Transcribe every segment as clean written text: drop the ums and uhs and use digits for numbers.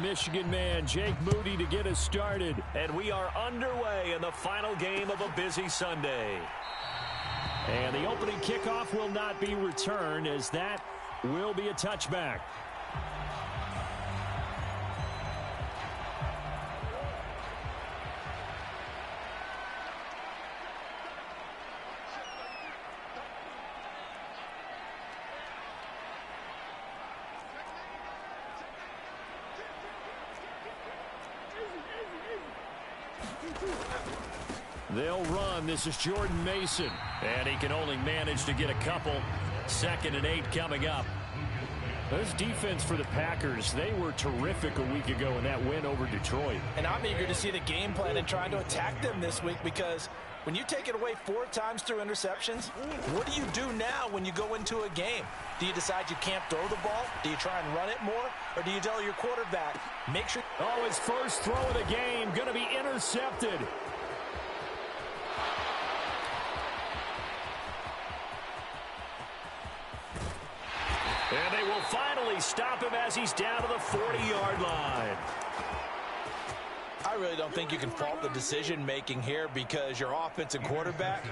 Michigan man Jake Moody to get us started. And we are underway in the final game of a busy Sunday. And the opening kickoff will not be returned, as that will be a touchback. They'll run. This is Jordan Mason. And he can only manage to get a couple. 2nd and 8 coming up. This defense for the Packers, they were terrific a week ago in that win over Detroit. And I'm eager to see the game plan and trying to attack them this week, because when you take it away 4 times through interceptions, what do you do now when you go into a game? Do you decide you can't throw the ball? Do you try and run it more? Or do you tell your quarterback, make sure... Oh, his first throw of the game going to be intercepted. And they will finally stop him as he's down to the 40-yard line. I really don't think you can fault the decision-making here, because your offensive quarterback,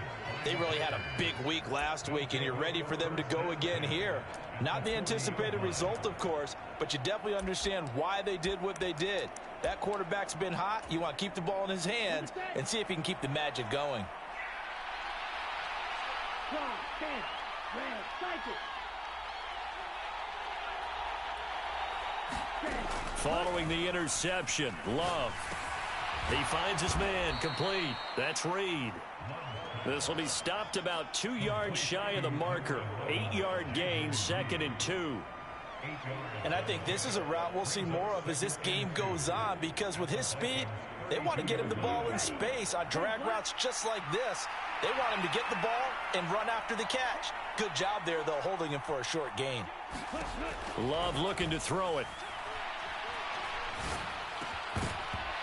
they really had a big week last week, and you're ready for them to go again here. Not the anticipated result, of course, but you definitely understand why they did what they did. That quarterback's been hot. You want to keep the ball in his hands and see if he can keep the magic going. Following the interception, Love. He finds his man, complete. That's Reed. This will be stopped about 2 yards shy of the marker. 8-yard gain, 2nd and 2. And I think this is a route we'll see more of as this game goes on, because with his speed, they want to get him the ball in space on drag routes just like this. They want him to get the ball and run after the catch. Good job there, though, holding him for a short gain. Love looking to throw it.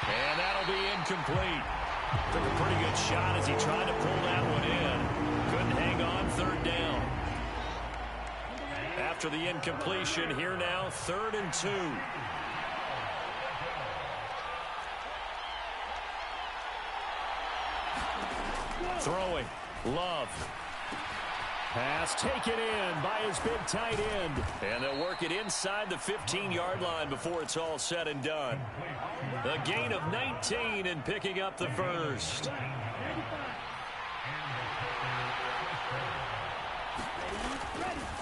And that'll be incomplete. Took a pretty good shot as he tried to pull that one in. Couldn't hang on, 3rd down. After the incompletion, here now, 3rd and 2. Throwing, Love. Pass taken in by his big tight end. And they'll work it inside the 15-yard line before it's all said and done. A gain of 19 and picking up the first.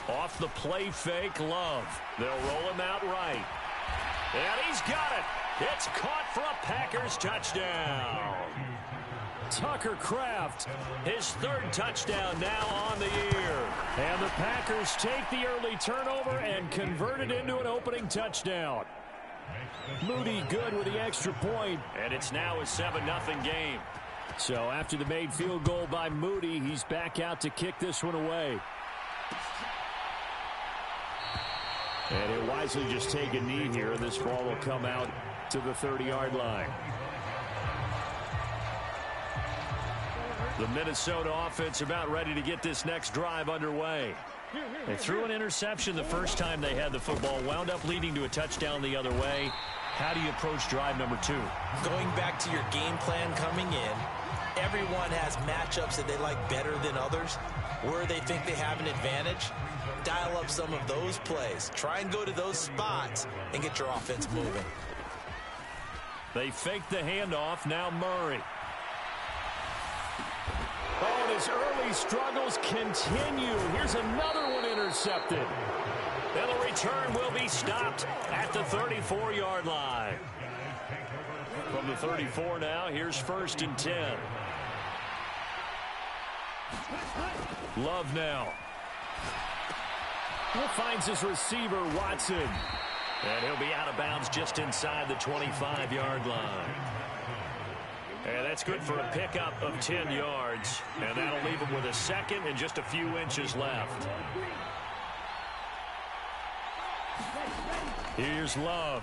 Off the play fake, Love. They'll roll him out right. And he's got it. It's caught for a Packers touchdown. Tucker Kraft, his 3rd touchdown now on the year. And the Packers take the early turnover and convert it into an opening touchdown. Moody good with the extra point. And it's now a 7-0 game. So after the made field goal by Moody, he's back out to kick this one away. And he'll wisely just take a knee here, and this ball will come out to the 30-yard line. The Minnesota offense about ready to get this next drive underway. They threw an interception the first time they had the football, wound up leading to a touchdown the other way. How do you approach drive number 2? Going back to your game plan coming in, everyone has matchups that they like better than others. Where they think they have an advantage, dial up some of those plays. Try and go to those spots and get your offense moving. They fake the handoff, now Murray. Oh, and his early struggles continue. Here's another one intercepted. And the return will be stopped at the 34-yard line. From the 34 now, here's 1st and 10. Love now. He finds his receiver, Watson. And he'll be out of bounds just inside the 25-yard line. And that's good for a pickup of 10 yards. And that'll leave him with a 2nd and just a few inches left. Here's Love.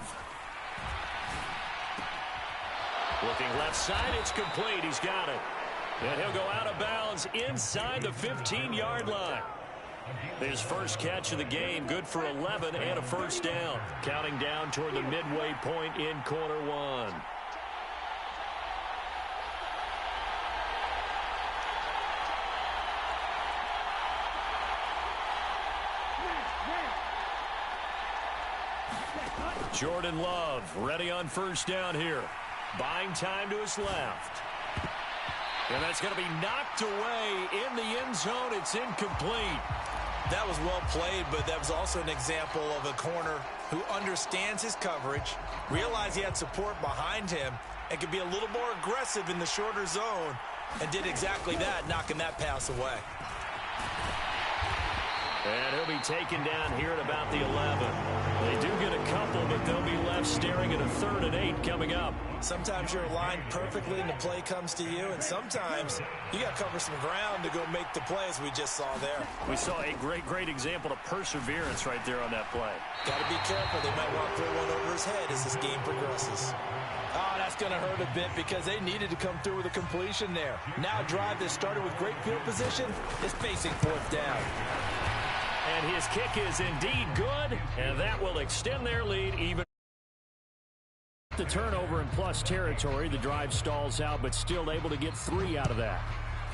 Looking left side, it's complete. He's got it. And he'll go out of bounds inside the 15-yard line. His first catch of the game, good for 11 and a first down. Counting down toward the midway point in quarter one. Jordan Love ready on first down here. Buying time to his left. And that's going to be knocked away in the end zone. It's incomplete. That was well played, but that was also an example of a corner who understands his coverage, realized he had support behind him, and could be a little more aggressive in the shorter zone, and did exactly that, knocking that pass away. And he'll be taken down here at about the 11. They do get a couple, but they'll be left staring at a 3rd and 8 coming up. Sometimes you're aligned perfectly and the play comes to you, and sometimes you got to cover some ground to go make the play, as we just saw there. We saw a great example of perseverance right there on that play. Got to be careful. They might want to throw one over his head as this game progresses. Oh, that's going to hurt a bit because they needed to come through with a completion there. Now a drive that started with great field position is facing 4th down. And his kick is indeed good, and that will extend their lead even. The turnover in plus territory. The drive stalls out, but still able to get 3 out of that.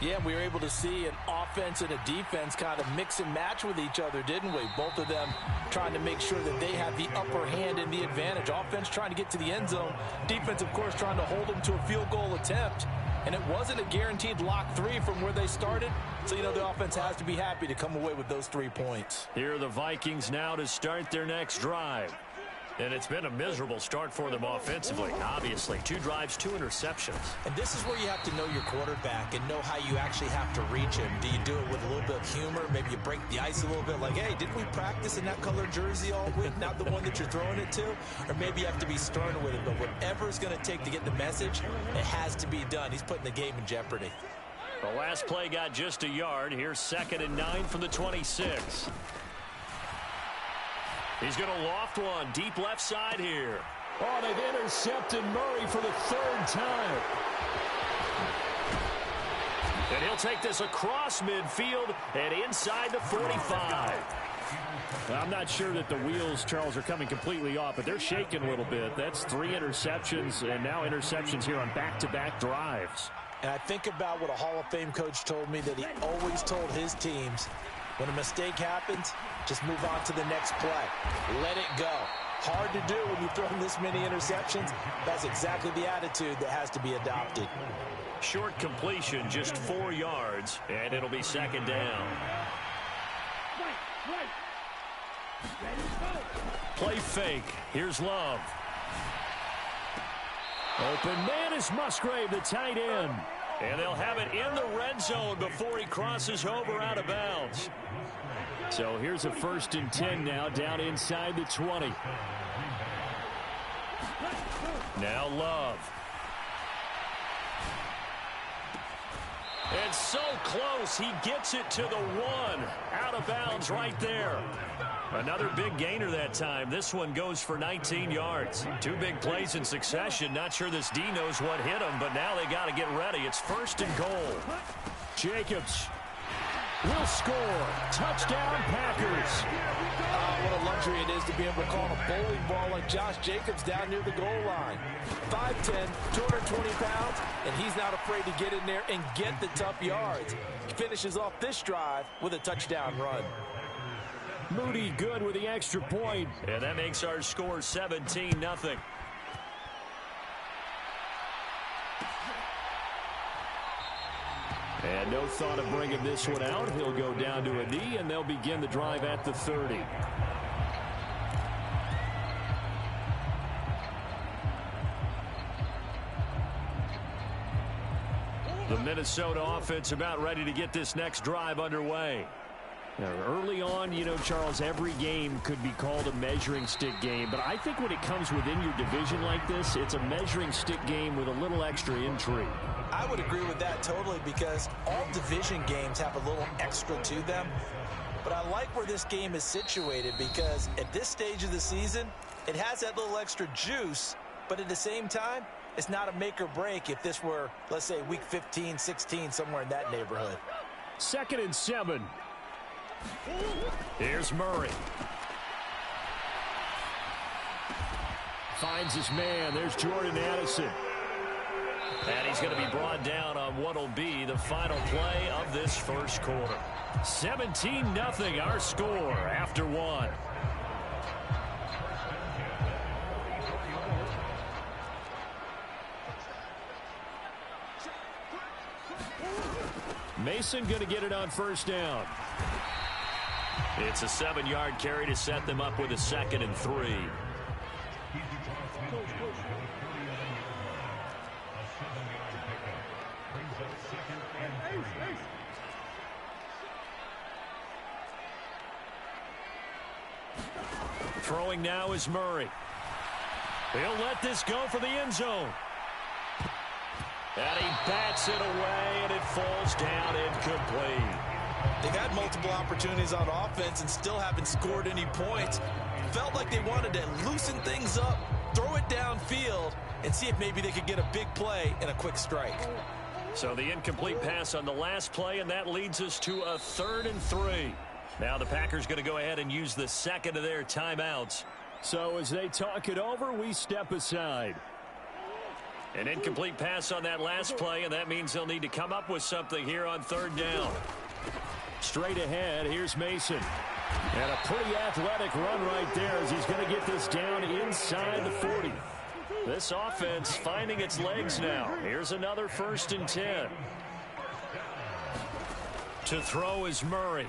Yeah, we were able to see an offense and a defense kind of mix and match with each other, didn't we? Both of them trying to make sure that they have the upper hand and the advantage. Offense trying to get to the end zone. Defense, of course, trying to hold them to a field goal attempt. And it wasn't a guaranteed lock 3 from where they started. So, you know, the offense has to be happy to come away with those 3 points. Here are the Vikings now to start their next drive. And it's been a miserable start for them offensively, obviously. 2 drives, 2 interceptions. And this is where you have to know your quarterback and know how you actually have to reach him. Do you do it with a little bit of humor? Maybe you break the ice a little bit like, hey, didn't we practice in that color jersey all week? Not the one that you're throwing it to? Or maybe you have to be stern with it. But whatever it's going to take to get the message, it has to be done. He's putting the game in jeopardy. The last play got just a yard. Here's 2nd and 9 from the 26. He's going to loft one deep left side here. Oh, they've intercepted Murray for the 3rd time. And he'll take this across midfield and inside the 45. I'm not sure that the wheels, Charles, are coming completely off, but they're shaking a little bit. That's 3 interceptions and now interceptions here on back-to-back drives. And I think about what a Hall of Fame coach told me that he always told his teams, when a mistake happens, just move on to the next play. Let it go. Hard to do when you throw this many interceptions. That's exactly the attitude that has to be adopted. Short completion, just 4 yards, and it'll be 2nd down. Play fake. Here's Love. Open man is Musgrave, the tight end. And they'll have it in the red zone before he crosses over out of bounds. So here's a 1st and 10 now, down inside the 20. Now Love. And so close, he gets it to the 1. Out of bounds right there. Another big gainer that time. This one goes for 19 yards. 2 big plays in succession. Not sure this D knows what hit him, but now they got to get ready. It's 1st and goal. Jacobs will score. Touchdown, Packers. What a luxury it is to be able to call a bowling ball like Josh Jacobs down near the goal line. 5'10", 220 pounds, and he's not afraid to get in there and get the tough yards. He finishes off this drive with a touchdown run. Moody good with the extra point. And that makes our score 17-0. And no thought of bringing this one out. He'll go down to a knee, and they'll begin the drive at the 30. The Minnesota offense about ready to get this next drive underway. Now, early on, you know, Charles, every game could be called a measuring stick game. But I think when it comes within your division like this, it's a measuring stick game with a little extra intrigue. I would agree with that totally because all division games have a little extra to them. But I like where this game is situated because at this stage of the season, it has that little extra juice. But at the same time, it's not a make or break if this were, let's say, week 15, 16, somewhere in that neighborhood. 2nd and 7. Here's Murray. Finds his man. There's Jordan Addison. And he's going to be brought down on what will be the final play of this first quarter. 17-0 our score after one. Mason going to get it on first down. It's a 7-yard carry to set them up with a 2nd and 3. Throwing now is Murray. He'll let this go for the end zone. And he bats it away, and it falls down incomplete. They've had multiple opportunities on offense and still haven't scored any points. Felt like they wanted to loosen things up, throw it downfield, and see if maybe they could get a big play and a quick strike. So the incomplete pass on the last play, and that leads us to a 3rd and 3. Now the Packers going to go ahead and use the second of their timeouts. So as they talk it over, we step aside. An incomplete pass on that last play, and that means they'll need to come up with something here on 3rd down. Straight ahead, here's Mason. And a pretty athletic run right there as he's going to get this down inside the 40. This offense finding its legs now. Here's another 1st and 10. To throw is Murray.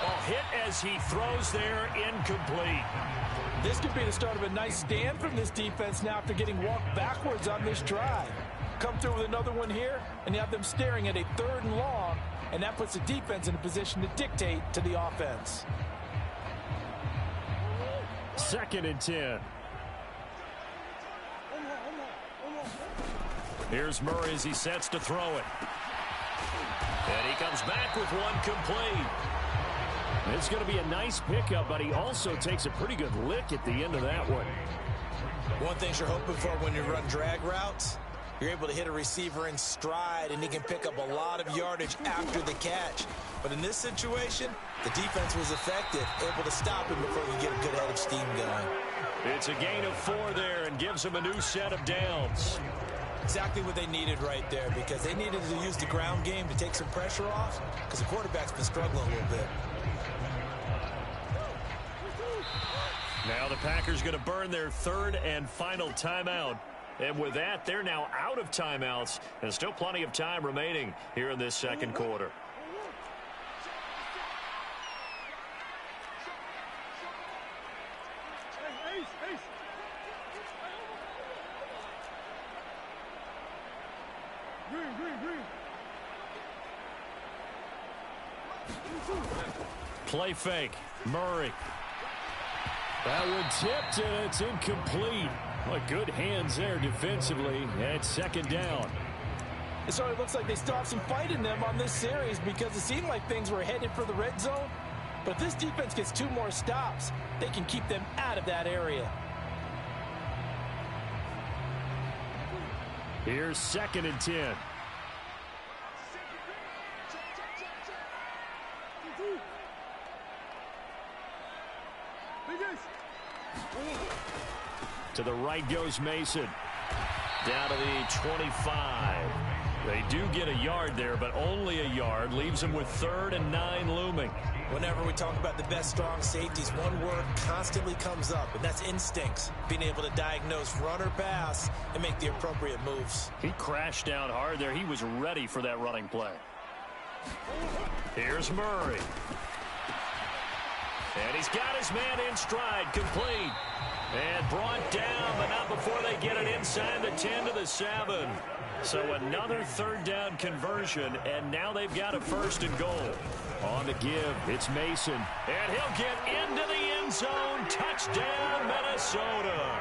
Oh, hit as he throws there, incomplete. This could be the start of a nice stand from this defense now after getting walked backwards on this drive. Come through with another one here, and you have them staring at a 3rd and long, and that puts the defense in a position to dictate to the offense. 2nd and 10. Here's Murray as he sets to throw it. And he comes back with one complete. It's going to be a nice pickup, but he also takes a pretty good lick at the end of that one. One thing you're hoping for when you run drag routes, you're able to hit a receiver in stride, and he can pick up a lot of yardage after the catch. But in this situation, the defense was effective, able to stop him before you get a good head of steam going. It's a gain of 4 there and gives him a new set of downs. Exactly what they needed right there, because they needed to use the ground game to take some pressure off, because the quarterback's been struggling a little bit. Now the Packers going to burn their 3rd and final timeout. And with that, they're now out of timeouts. And still plenty of time remaining here in this 2nd quarter. Play fake. Murray. That one tipped, and it's incomplete. Well, good hands there defensively, and it's 2nd down. So it looks like they still have some fight in them on this series because it seemed like things were headed for the red zone. But if this defense gets 2 more stops, they can keep them out of that area. Here's 2nd and 10. To the right goes Mason. Down to the 25. They do get a yard there, but only a yard. Leaves them with 3rd and 9 looming. Whenever we talk about the best strong safeties, one word constantly comes up, and that's instincts. Being able to diagnose run or pass and make the appropriate moves. He crashed down hard there. He was ready for that running play. Here's Murray. And he's got his man in stride, complete. And brought down, but not before they get it inside the 10 to the 7. So another 3rd down conversion, and now they've got a 1st and goal. On the give, it's Mason. And he'll get into the end zone. Touchdown, Minnesota.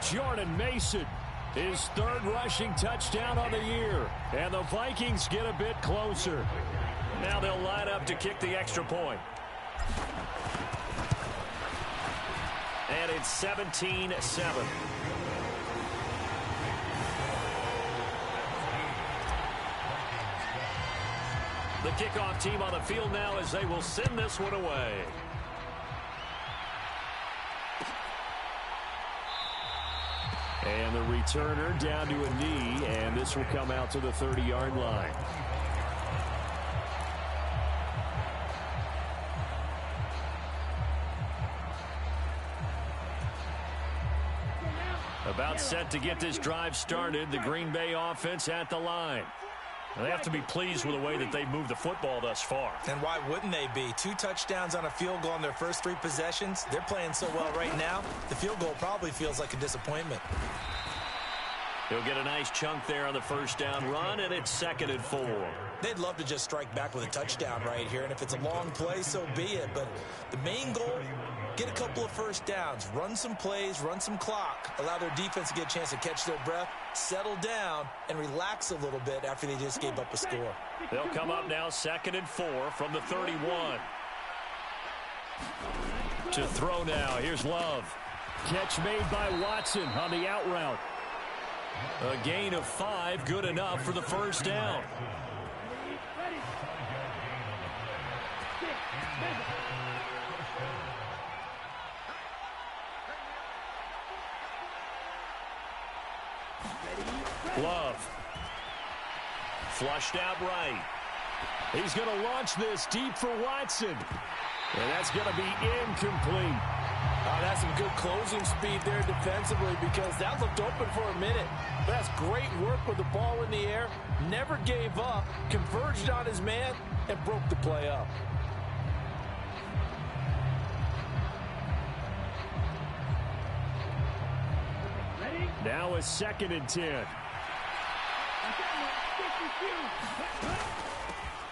Jordan Mason, his 3rd rushing touchdown on the year. And the Vikings get a bit closer. Now they'll line up to kick the extra point. And it's 17-7. The kickoff team on the field now as they will send this one away. And the returner down to a knee, and this will come out to the 30-yard line. About set to get this drive started, the Green Bay offense at the line. They have to be pleased with the way that they've moved the football thus far. And why wouldn't they be? 2 touchdowns on a field goal in their first 3 possessions. They're playing so well right now, the field goal probably feels like a disappointment. He'll get a nice chunk there on the first down run, and it's 2nd and 4. They'd love to just strike back with a touchdown right here, and if it's a long play, so be it. But the main goal, get a couple of first downs, run some plays, run some clock, allow their defense to get a chance to catch their breath, settle down, and relax a little bit after they just gave up a score. They'll come up now 2nd and 4 from the 31. To throw now, here's Love. Catch made by Watson on the out route. A gain of 5, good enough for the first down. Love. Flushed out right. He's going to launch this deep for Watson. And that's going to be incomplete. That's some good closing speed there defensively because that looked open for a minute. But that's great work with the ball in the air. Never gave up, converged on his man, and broke the play up. Now a 2nd and 10.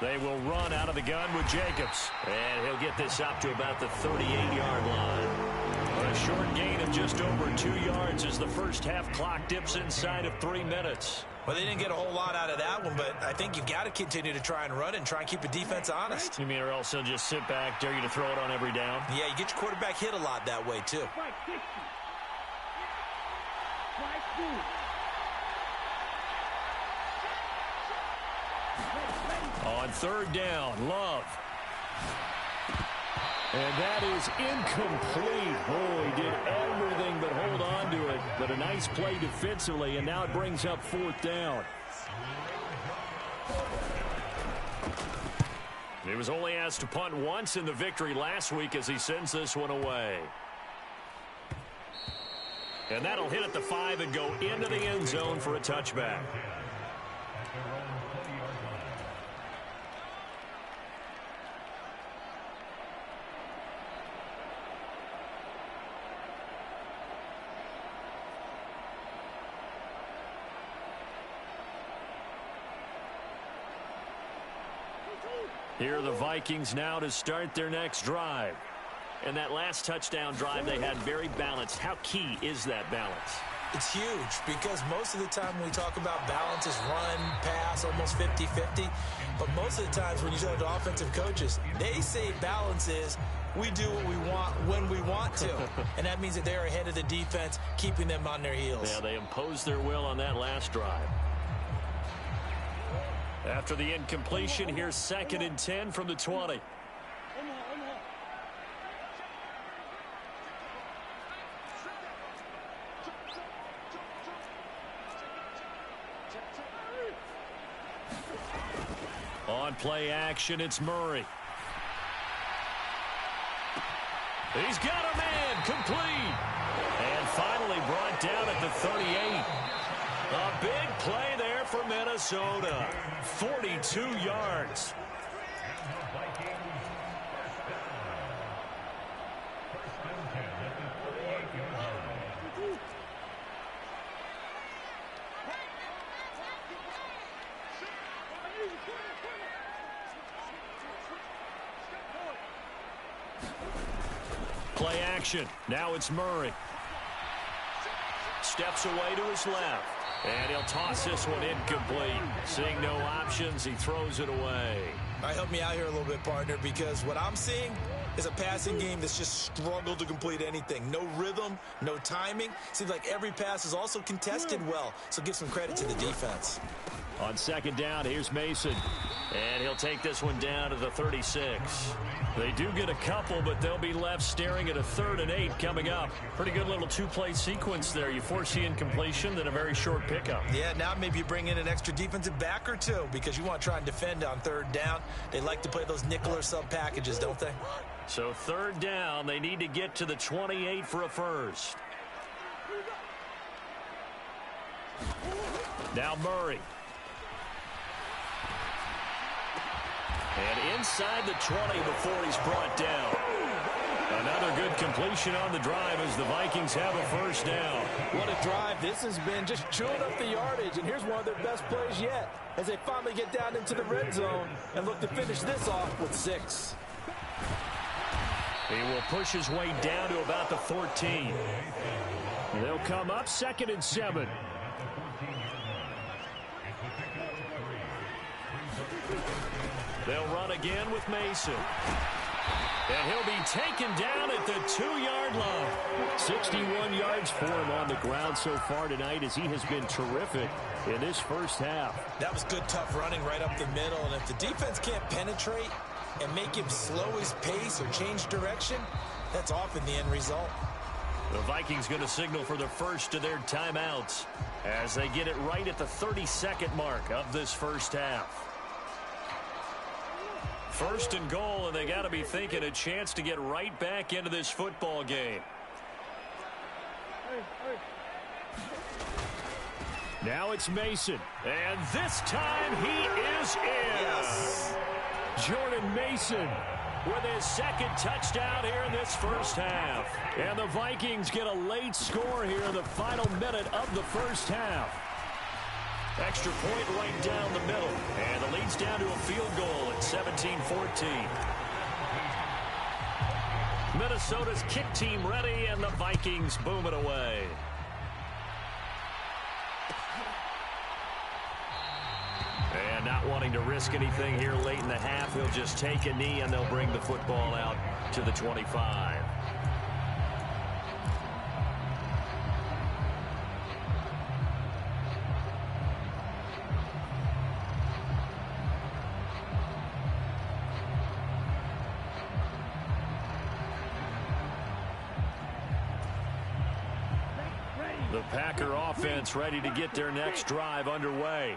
They will run out of the gun with Jacobs. And he'll get this up to about the 38-yard line. A short gain of just over 2 yards as the first half clock dips inside of 3 minutes. Well, they didn't get a whole lot out of that one, but I think you've got to continue to try and run and try and keep the defense honest. You mean or else they'll just sit back, dare you to throw it on every down? Yeah, you get your quarterback hit a lot that way, too. On 3rd down, Love. And that is incomplete. Oh, he did everything but hold on to it. But a nice play defensively, and now it brings up 4th down. He was only asked to punt once in the victory last week as he sends this one away. And that'll hit at the 5 and go into the end zone for a touchback. Here are the Vikings now to start their next drive. And that last touchdown drive they had very balanced. How key is that balance? It's huge because most of the time when we talk about balance is run, pass, almost 50-50. But most of the times when you talk to offensive coaches, they say balance is we do what we want when we want to. And that means that they're ahead of the defense, keeping them on their heels. Yeah, they imposed their will on that last drive. After the incompletion, here's 2nd and 10 from the 20. On play action, it's Murray. He's got a man, complete. And finally brought down at the 38. A big play there for Minnesota. 42 yards. Play action. Now it's Murray. Steps away to his left. And he'll toss this one incomplete. Seeing no options, he throws it away. All right, help me out here a little bit, partner, because what I'm seeing is a passing game that's just struggled to complete anything. No rhythm, no timing. Seems like every pass is also contested well, so give some credit to the defense. On second down, here's Mason. And he'll take this one down to the 36. They do get a couple, but they'll be left staring at a 3rd and 8 coming up. Pretty good little two-play sequence there. You force the incompletion, then a very short pickup. Yeah, now maybe you bring in an extra defensive back or two because you want to try and defend on 3rd down. They like to play those nickel or sub packages, don't they? So 3rd down, they need to get to the 28 for a first. Now Murray. And inside the 20 before he's brought down. Another good completion on the drive as the Vikings have a first down. What a drive this has been, just chewing up the yardage. And here's one of their best plays yet as they finally get down into the red zone and look to finish this off with 6. He will push his way down to about the 14. They'll come up 2nd and 7. They'll run again with Mason. And he'll be taken down at the 2-yard line. 61 yards for him on the ground so far tonight as he has been terrific in this first half. That was good, tough running right up the middle. And if the defense can't penetrate and make him slow his pace or change direction, that's often the end result. The Vikings going to signal for the first of their timeouts as they get it right at the 32nd mark of this first half. 1st and goal, and they got to be thinking a chance to get right back into this football game. Now it's Mason, and this time he is in. Yes. Jordan Mason with his 2nd touchdown here in this first half. And the Vikings get a late score here in the final minute of the first half. Extra point right down the middle. And the lead's down to a field goal at 17-14. Minnesota's kick team ready, and the Vikings boom it away. And not wanting to risk anything here late in the half, he'll just take a knee, and they'll bring the football out to the 25. The Packer offense ready to get their next drive underway.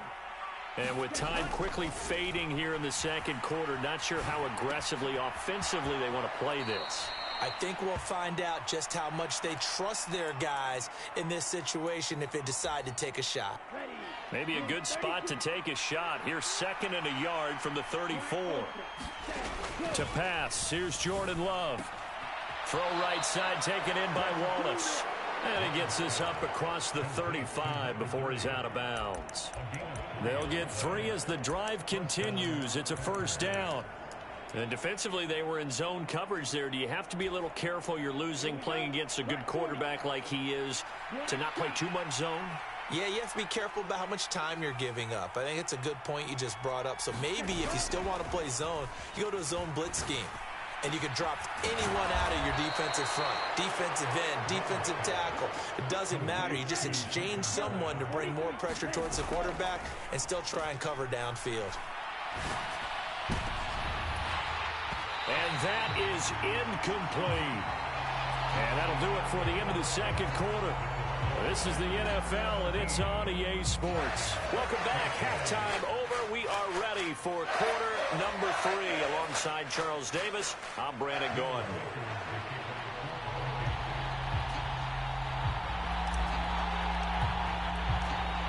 And with time quickly fading here in the second quarter, not sure how aggressively, offensively they want to play this. I think we'll find out just how much they trust their guys in this situation if they decide to take a shot. Maybe a good spot to take a shot. Here's 2nd and a yard from the 34. To pass, here's Jordan Love. Throw right side taken in by Wallace. And he gets this up across the 35 before he's out of bounds. They'll get 3 as the drive continues. It's a first down. And defensively, they were in zone coverage there. Do you have to be a little careful? You're losing playing against a good quarterback like he is to not play too much zone? Yeah, you have to be careful about how much time you're giving up. I think it's a good point you just brought up. So maybe if you still want to play zone, you go to a zone blitz scheme. And you can drop anyone out of your defensive front, defensive end, defensive tackle. It doesn't matter. You just exchange someone to bring more pressure towards the quarterback and still try and cover downfield. And that is incomplete. And that'll do it for the end of the second quarter. This is the NFL, and it's on EA Sports. Welcome back. Halftime over. We are ready for quarter number 3. Alongside Charles Davis, I'm Brandon Gaudin.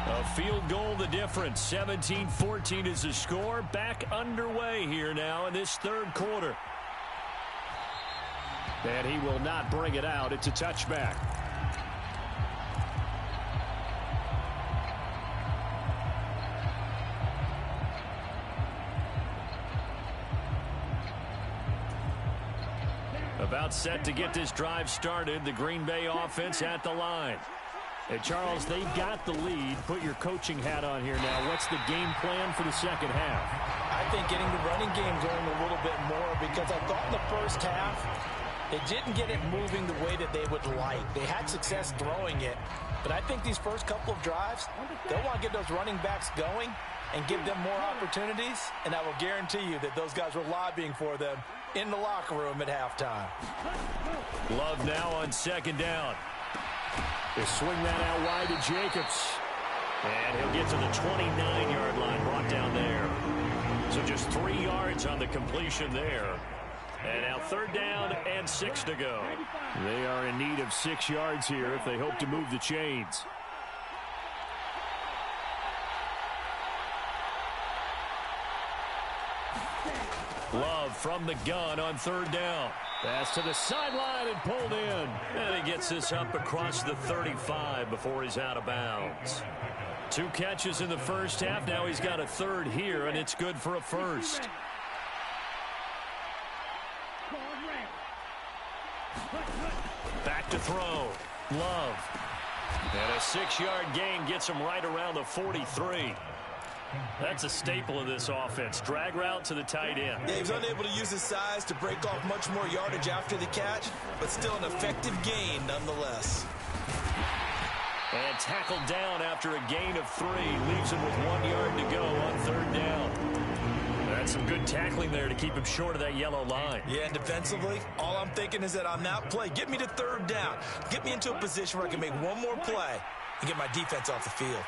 A field goal the difference. 17-14 is the score. Back underway here now in this third quarter. And he will not bring it out. It's a touchback. About set to get this drive started. The Green Bay offense at the line. And Charles, they've got the lead. Put your coaching hat on here now. What's the game plan for the second half? I think getting the running game going a little bit more, because I thought in the first half they didn't get it moving the way that they would like. They had success throwing it, But I think these first couple of drives, they'll want to get those running backs going and give them more opportunities. And I will guarantee you that those guys were lobbying for them in the locker room at halftime. Love now on second down. They swing that out wide to Jacobs. And he'll get to the 29-yard line, brought down there. So just 3 yards on the completion there. And now third down and 6 to go. They are in need of 6 yards here if they hope to move the chains. Love from the gun on third down. Pass to the sideline and pulled in. And he gets this up across the 35 before he's out of bounds. 2 catches in the first half. Now he's got a third here, and it's good for a first. Back to throw. Love. And a 6-yard gain gets him right around the 43. That's a staple of this offense. Drag route to the tight end. Yeah, he was unable to use his size to break off much more yardage after the catch, but still an effective gain nonetheless. And tackled down after a gain of 3. Leaves him with 1 yard to go on third down. That's some good tackling there to keep him short of that yellow line. Yeah, and defensively, all I'm thinking is that on that play, get me to third down. Get me into a position where I can make one more play and get my defense off the field.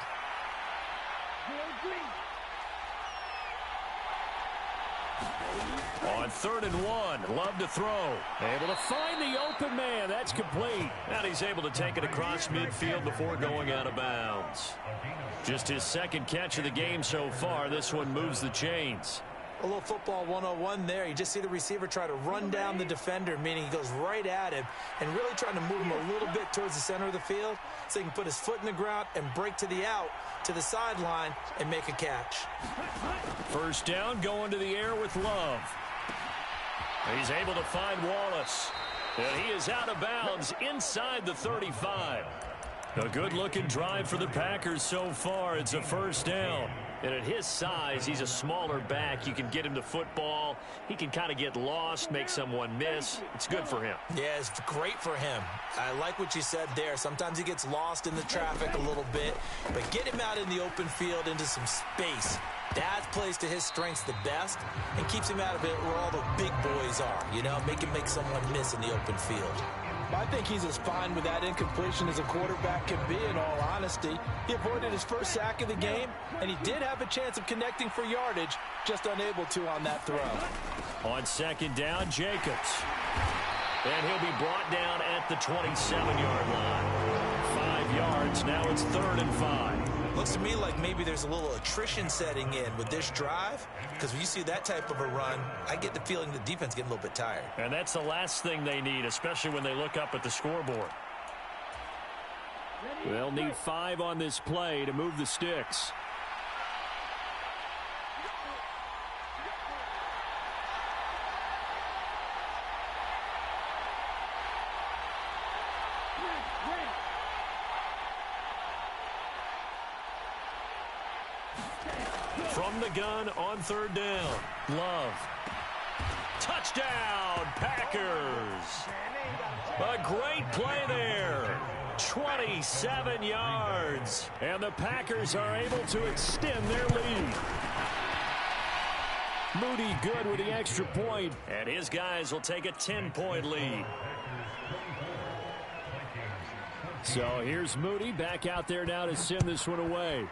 On 3rd and 1, Love to throw. Able to find the open man. That's complete. And he's able to take it across midfield before going out of bounds. Just his second catch of the game so far. This one moves the chains. A little football 101 there. You just see the receiver try to run down the defender, meaning he goes right at him and really trying to move him a little bit towards the center of the field so he can put his foot in the ground and break to the out, to the sideline, and make a catch. First down, going to the air with Love. He's able to find Wallace. And he is out of bounds inside the 35. A good-looking drive for the Packers so far. It's a first down. And at his size, he's a smaller back. You can get him the football. He can kind of get lost, make someone miss. It's good for him. Yeah, it's great for him. I like what you said there. Sometimes he gets lost in the traffic a little bit. But get him out in the open field into some space. That plays to his strengths the best and keeps him out of it where all the big boys are. You know, make someone miss in the open field. I think he's as fine with that incompletion as a quarterback can be, in all honesty. He avoided his first sack of the game, and he did have a chance of connecting for yardage, just unable to on that throw. On second down, Jacobs. And he'll be brought down at the 27-yard line. 5 yards, now it's 3rd and 5. Looks to me like maybe there's a little attrition setting in with this drive, because when you see that type of a run, I get the feeling the defense getting a little bit tired. And that's the last thing they need, especially when they look up at the scoreboard. They'll need 5 on this play to move the sticks. From the gun on 3rd down, Love. Touchdown, Packers. A great play there. 27 yards. And the Packers are able to extend their lead. Moody good with the extra point. And his guys will take a 10-point lead. So here's Moody back out there now to send this one away.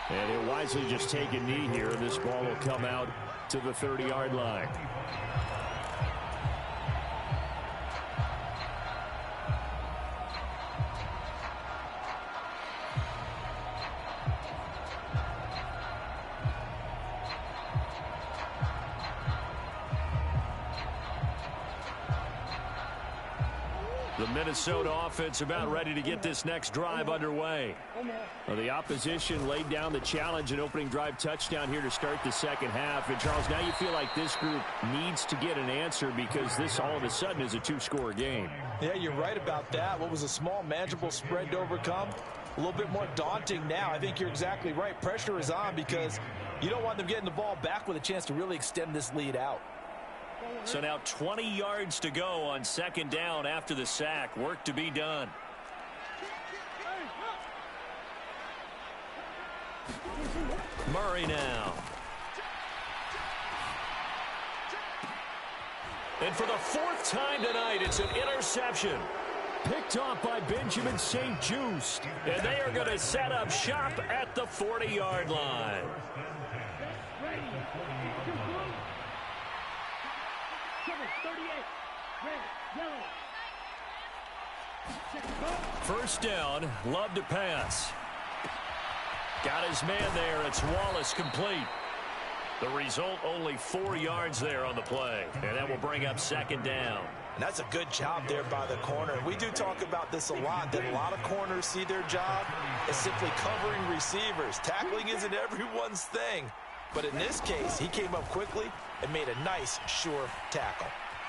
And he'll wisely just take a knee here, and this ball will come out to the 30-yard line. The Minnesota offense about ready to get this next drive underway. Well, the opposition laid down the challenge, an opening drive touchdown here to start the second half. And, Charles, now you feel like this group needs to get an answer because this all of a sudden is a 2-score game. Yeah, you're right about that. What was a small, manageable spread to overcome? A little bit more daunting now. I think you're exactly right. Pressure is on because you don't want them getting the ball back with a chance to really extend this lead out. So now 20 yards to go on second down after the sack. Work to be done. Murray now. And for the fourth time tonight, it's an interception. Picked off by Benjamin St-Juste. And they are going to set up shop at the 40-yard line. First down, Love to pass. Got his man there. It's Wallace complete. The result, only 4 yards there on the play. And that will bring up second down. And that's a good job there by the corner. We do talk about this a lot, that a lot of corners see their job as simply covering receivers. Tackling isn't everyone's thing. But in this case, he came up quickly and made a nice, sure tackle.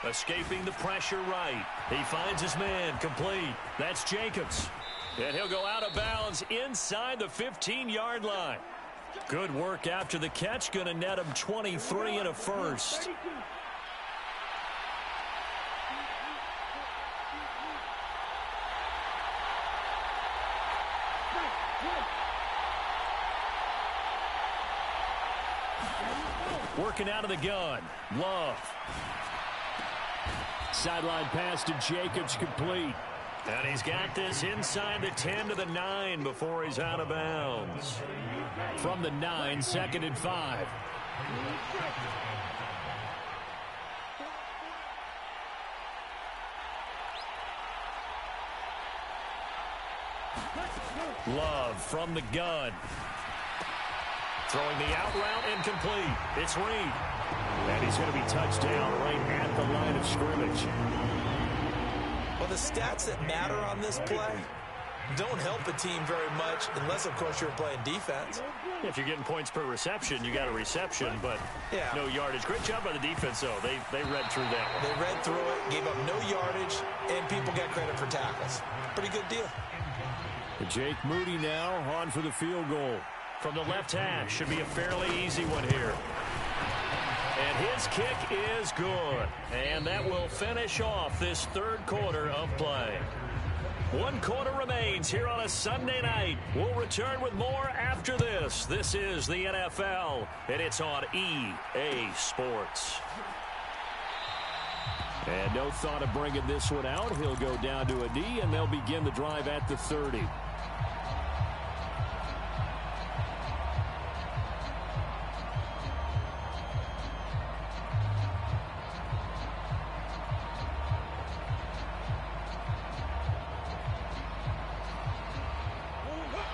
Escaping the pressure right. He finds his man complete. That's Jacobs. And he'll go out of bounds inside the 15-yard line. Good work after the catch. Going to net him 23 and a first. Working out of the gun. Love. Sideline pass to Jacobs complete. And he's got this inside the 10 to the 9 before he's out of bounds. From the 9, second and 5. Love from the gun. Throwing the out route incomplete. It's Reed. And he's going to be touchdown right at the line of scrimmage. Well, the stats that matter on this play don't help a team very much unless, of course, you're playing defense. If you're getting points per reception, you got a reception, but yeah, no yardage. Great job by the defense, though. They read through that one. They read through it, gave up no yardage, and people got credit for tackles. Pretty good deal. Jake Moody now on for the field goal. From the left hash, should be a fairly easy one here. And his kick is good. And that will finish off this third quarter of play. 1 quarter remains here on a Sunday night. We'll return with more after this. This is the NFL, and it's on EA Sports. And no thought of bringing this one out. He'll go down to a knee, and they'll begin the drive at the 30.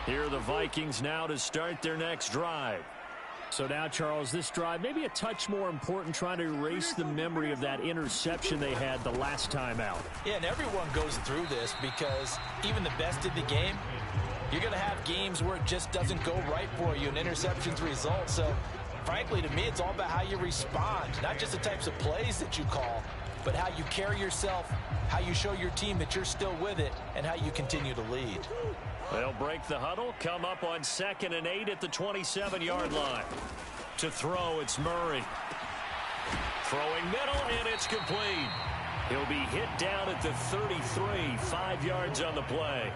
Here are the Vikings now to start their next drive. So now, Charles, this drive maybe a touch more important, trying to erase the memory of that interception they had the last time out. Yeah, and everyone goes through this because even the best in the game, you're going to have games where it just doesn't go right for you and interceptions result. So, frankly, to me, it's all about how you respond, not just the types of plays that you call, but how you carry yourself, how you show your team that you're still with it, and how you continue to lead. They'll break the huddle, come up on 2nd and 8 at the 27-yard line. To throw, it's Murray. Throwing middle, and it's complete. He'll be hit down at the 33, 5 yards on the play.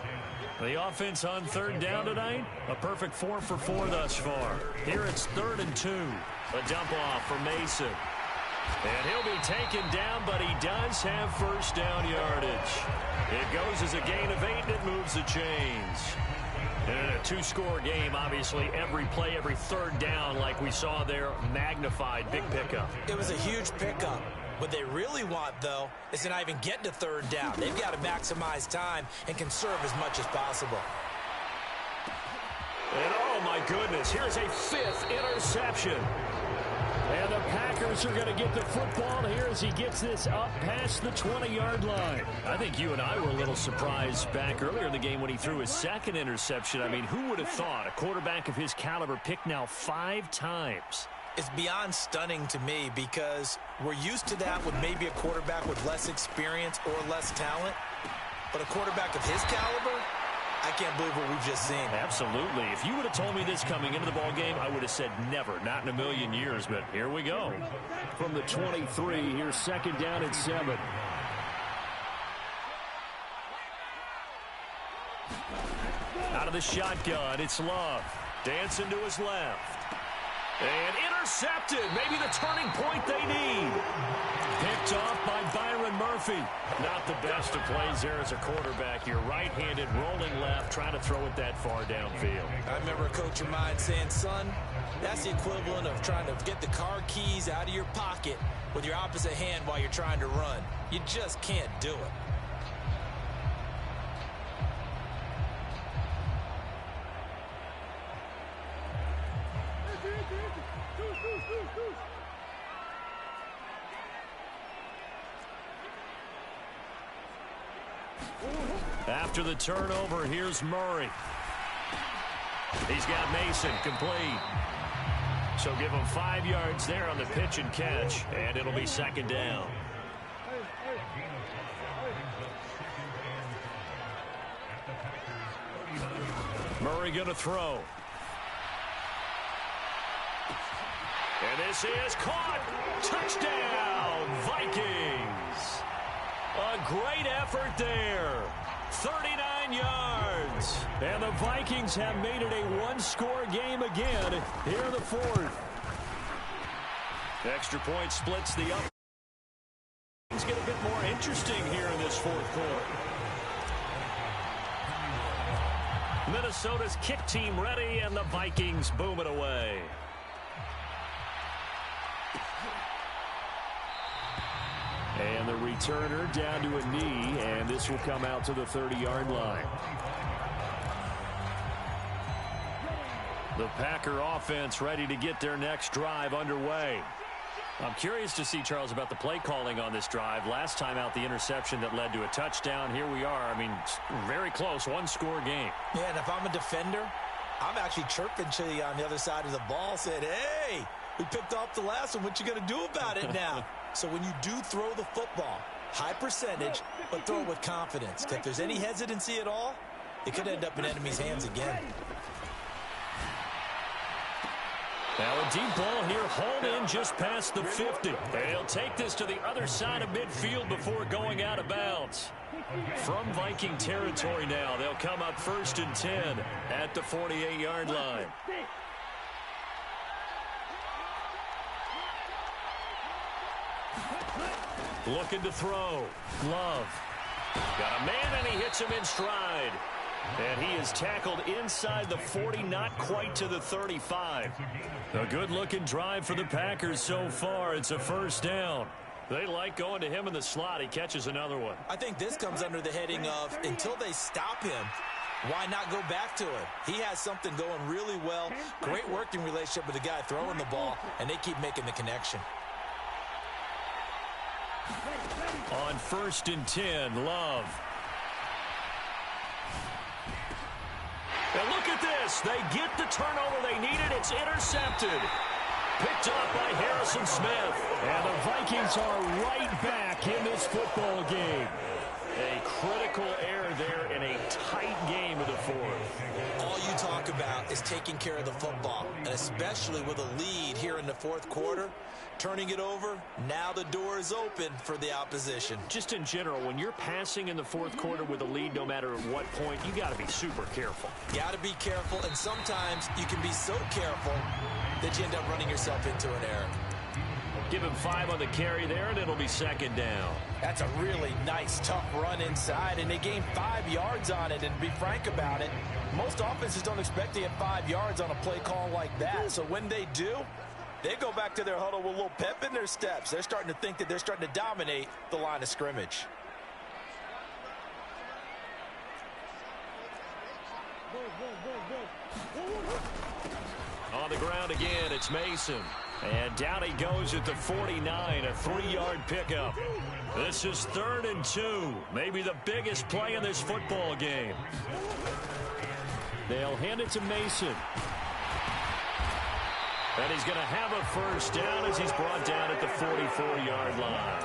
The offense on third down tonight, a perfect 4 for 4 thus far. Here it's 3rd and 2. A dump off for Mason. And he'll be taken down, but he does have first down yardage. It goes as a gain of 8, and it moves the chains. And a 2-score game, obviously, every play, every third down, like we saw there, magnified, big pickup. It was a huge pickup. What they really want, though, is to not even get to third down. They've got to maximize time and conserve as much as possible. And, oh, my goodness, here's a 5th interception. And the Packers are going to get the football here as he gets this up past the 20-yard line. I think you and I were a little surprised back earlier in the game when he threw his 2nd interception. I mean, who would have thought a quarterback of his caliber picked now 5 times? It's beyond stunning to me because we're used to that with maybe a quarterback with less experience or less talent. But a quarterback of his caliber, I can't believe what we've just seen. Absolutely. If you would have told me this coming into the ball game, I would have said never, not in a million years, but here we go. From the 23, here's second down and 7. Out of the shotgun, it's Love. Dancing to his left. And intercepted. Maybe the turning point they need. Picked off by Byron Murphy. Not the best of plays there as a quarterback. You're right-handed, rolling left, trying to throw it that far downfield. I remember a coach of mine saying, son, that's the equivalent of trying to get the car keys out of your pocket with your opposite hand while you're trying to run. You just can't do it. After the turnover, here's Murray. He's got Mason complete. So give him 5 yards there on the pitch and catch, and it'll be second down. Murray going to throw. And this is caught. Touchdown, Vikings. A great effort there. 39 yards. And the Vikings have made it a one-score game again here in the fourth. Extra point splits the up. Things get a bit more interesting here in this fourth quarter. Minnesota's kick team ready, and the Vikings boom it away. And the returner down to a knee, and this will come out to the 30-yard line. The Packer offense ready to get their next drive underway. I'm curious to see, Charles, about the play calling on this drive. Last time out, the interception that led to a touchdown. Here we are. I mean, very close, one-score game. Yeah, and if I'm a defender, I'm actually chirping to you on the other side of the ball, saying, hey, we picked off the last one. What you going to do about it now? So when you do throw the football, high percentage, but throw it with confidence. If there's any hesitancy at all, it could end up in enemy's hands again. Now a deep ball here, hauled in just past the 50. And he'll take this to the other side of midfield before going out of bounds. From Viking territory now, they'll come up 1st and 10 at the 48-yard line. Looking to throw. Love. Got a man, and he hits him in stride. And he is tackled inside the 40, not quite to the 35. A good-looking drive for the Packers so far. It's a first down. They like going to him in the slot. He catches another one. I think this comes under the heading of, until they stop him, why not go back to it? He has something going really well. Great working relationship with the guy throwing the ball, and they keep making the connection. On 1st and 10, Love. And look at this. They get the turnover they needed. It's intercepted. Picked off by Harrison Smith. And the Vikings are right back in this football game. A critical error there in a tight game of the fourth. All you talk about is taking care of the football, and especially with a lead here in the fourth quarter. Turning it over, now the door is open for the opposition. Just in general, when you're passing in the fourth quarter with a lead, no matter at what point, you got to be super careful. Got to be careful, and sometimes you can be so careful that you end up running yourself into an error. Give him 5 on the carry there, and it'll be second down. That's a really nice, tough run inside, and they gained 5 yards on it. And to be frank about it, most offenses don't expect to get 5 yards on a play call like that. So when they do, they go back to their huddle with a little pep in their steps. They're starting to think that they're starting to dominate the line of scrimmage. On the ground again, it's Mason. And down he goes at the 49, a 3-yard pickup. This is 3rd and 2, maybe the biggest play in this football game. They'll hand it to Mason. And he's going to have a first down as he's brought down at the 44-yard line.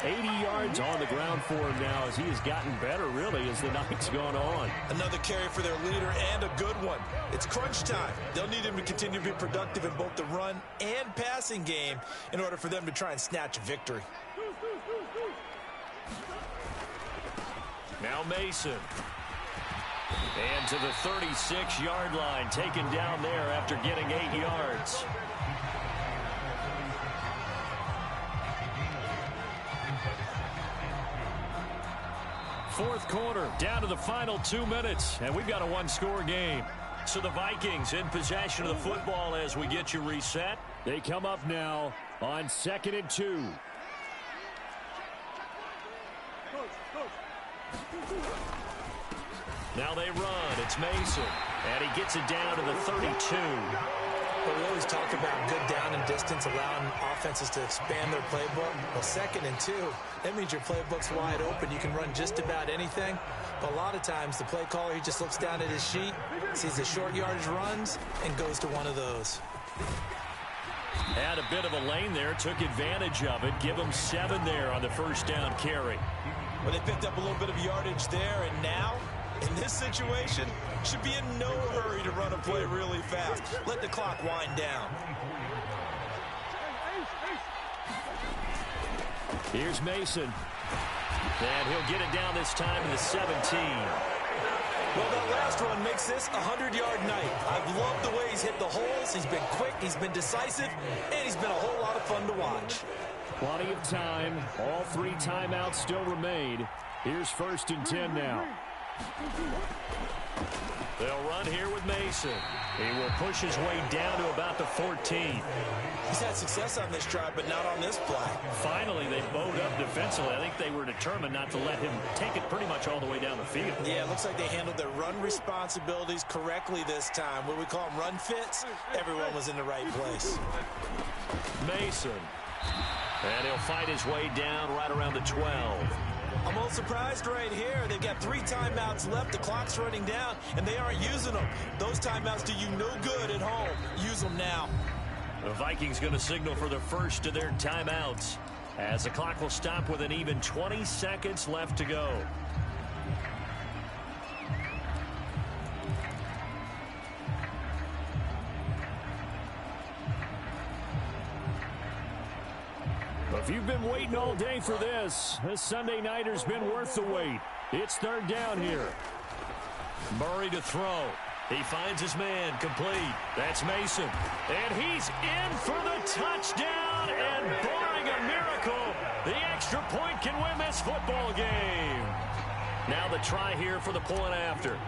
80 yards on the ground for him now as he has gotten better, really, as the night's gone on. Another carry for their leader and a good one. It's crunch time. They'll need him to continue to be productive in both the run and passing game in order for them to try and snatch a victory. Now Mason. And to the 36-yard line, taken down there after getting 8 yards. Fourth quarter, down to the final 2 minutes, and we've got a one-score game. So the Vikings in possession of the football as we get you reset. They come up now on 2nd and 2. Now they run. It's Mason, and he gets it down to the 32. Well, we always talk about good down and distance, allowing offenses to expand their playbook. Well, 2nd and 2, that means your playbook's wide open. You can run just about anything. But a lot of times, the play caller, he just looks down at his sheet, sees the short yardage runs, and goes to one of those. Had a bit of a lane there, took advantage of it. Give him 7 there on the first down carry. Well, they picked up a little bit of yardage there, and now, in this situation, should be in no hurry to run a play really fast. Let the clock wind down. Here's Mason. And he'll get it down this time to the 17. Well, that last run makes this a 100-yard night. I've loved the way he's hit the holes. He's been quick, he's been decisive, and he's been a whole lot of fun to watch. Plenty of time. All 3 timeouts still remain. Here's 1st and 10 now. They'll run here with Mason. He will push his way down to about the 14. He's had success on this drive, but not on this play. Finally, they bowed up defensively. I think they were determined not to let him take it pretty much all the way down the field. Yeah, it looks like they handled their run responsibilities correctly this time. What we call them run fits, everyone was in the right place. Mason. And he'll fight his way down right around the 12. I'm a little surprised right here. They've got 3 timeouts left. The clock's running down, and they aren't using them. Those timeouts do you no good at home. Use them now. The Vikings going to signal for the first of their timeouts as the clock will stop with an even 20 seconds left to go. If you've been waiting all day for this Sunday nighter's been worth the wait. It's 3rd down here. Murray to throw. He finds his man complete. That's Mason. And he's in for the touchdown. And barring a miracle, the extra point can win this football game. Now the try here for the point after.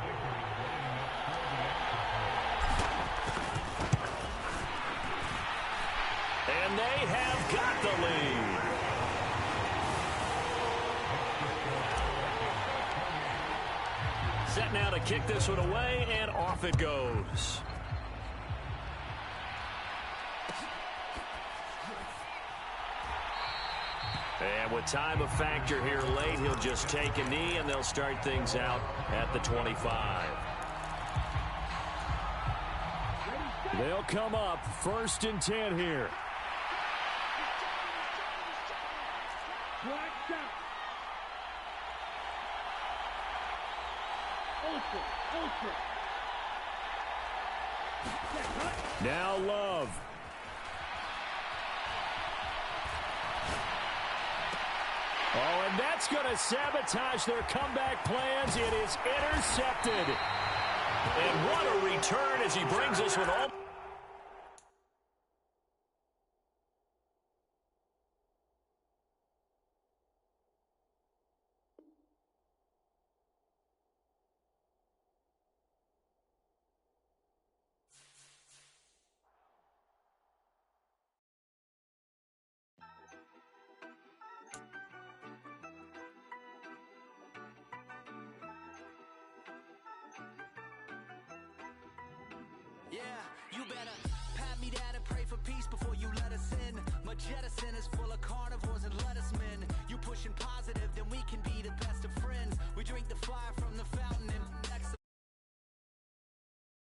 And they have got the lead. Set now to kick this one away, and off it goes. And with time a factor here late, he'll just take a knee, and they'll start things out at the 25. They'll come up 1st and 10 here. Now Love. Oh, and that's going to sabotage their comeback plans. It is intercepted. And what a return as he brings this one home. Yeah, you better pat me down and pray for peace before you let us